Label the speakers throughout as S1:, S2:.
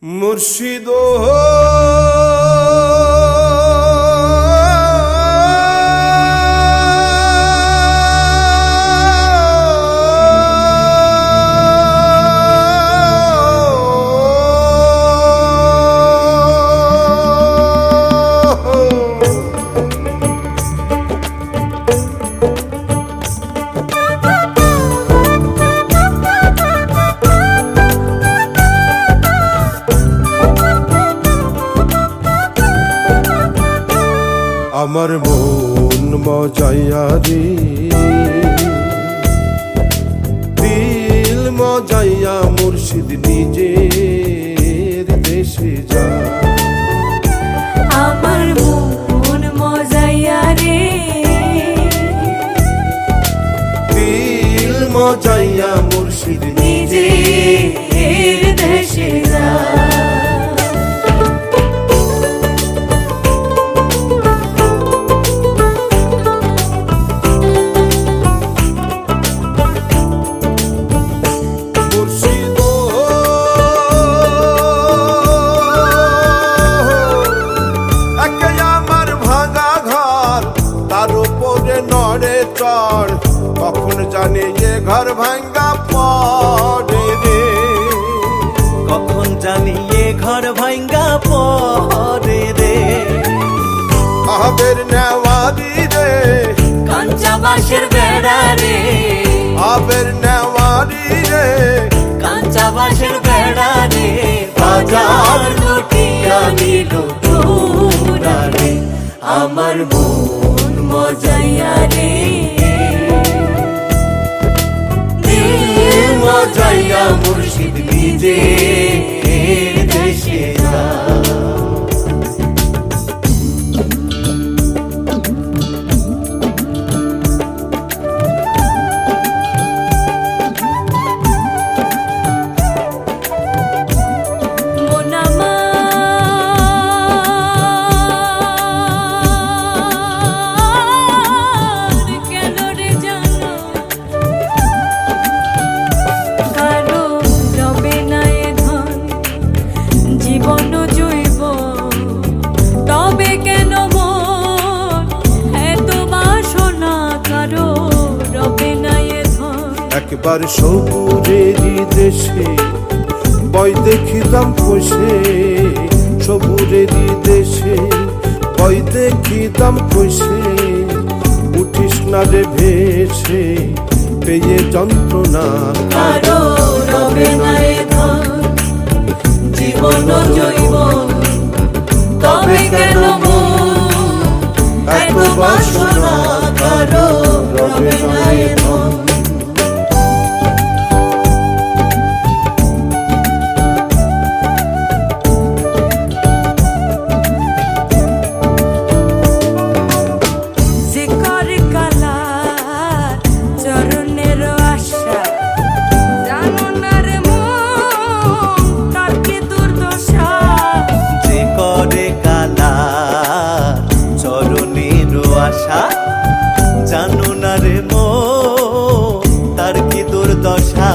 S1: মুর্শিদ আমার মন মজাইয়া রে, দিল মজাইয়া মুর্শিদ নিজের দেশে যা।
S2: আমার মন মজাইয়া রে,
S1: দিল মজাইয়া মুর্শিদ
S2: নিজের দেশে যা।
S1: কখন জানি এ ঘর ভাঙ্গা পড়ে রে,
S3: কখন জানি এ ঘর ভাঙ্গা পড়ে রে।
S1: আবের নেওয়ারি রে,
S2: কাঞ্চা বাঁশের বেড়া রে,
S1: আবের নেওয়ারি রে,
S2: কাঞ্চা বাঁশের বেড়া রে, বাজার লুটিয়া নিল তোরা রে। আমার মন মজাইয়া রে,
S1: মজাইয়া
S2: মুর্শিদ নিজের দেশে যা।
S1: একবার সবুরেরই দেশে বই দেখিতাম কষে, সবুরেরই দেশে বই দেখিতাম কষে। উঠিস না রে ভেসে পেয়ে যন্ত্রণা,
S2: কারো রবে না এ ধন, জীবন জৈবন, তবে কেন মন এত বাসনা? কারো রবে না এ ধন।
S3: জানো না রে মন তার কি দুর্দশা।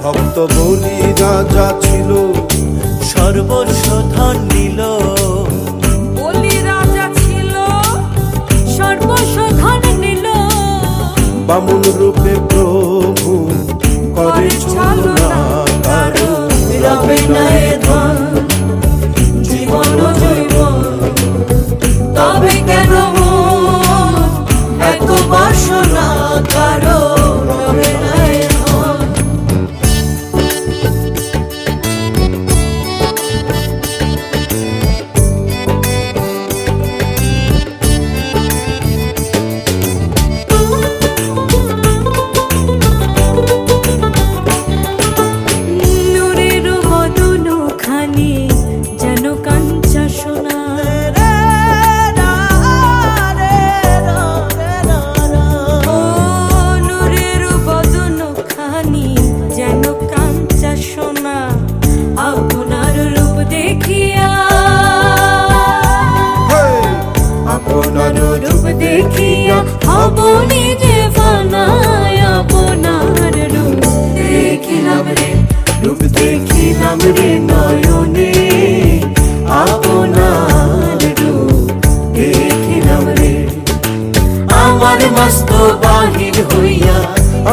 S1: ভক্ত বলি রাজা ছিল,
S3: সর্বস্ব ধন নিল।
S2: বলি রাজা ছিল, সর্বস্ব ধন নিল।
S1: বামুন রূপে প্রভু করে ছলনা, কারো
S2: রবে না এ ধন, জীবন জৈবন, তবে কেন এত বাসনা? কারো রবে না এ ধন। নূরের বদন খানি যেন কাঞ্চা সোনা, আপনার রূপ দেখিয়া,
S1: আপনার
S2: রূপ দেখিয়া হব নিজে ফানায়। আপনার রূপ দেখিলাম রে, রূপ দেখিলাম রে নয়নে।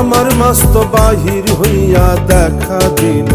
S1: আমার মস্ত বাহির হইয়া দেখা দিল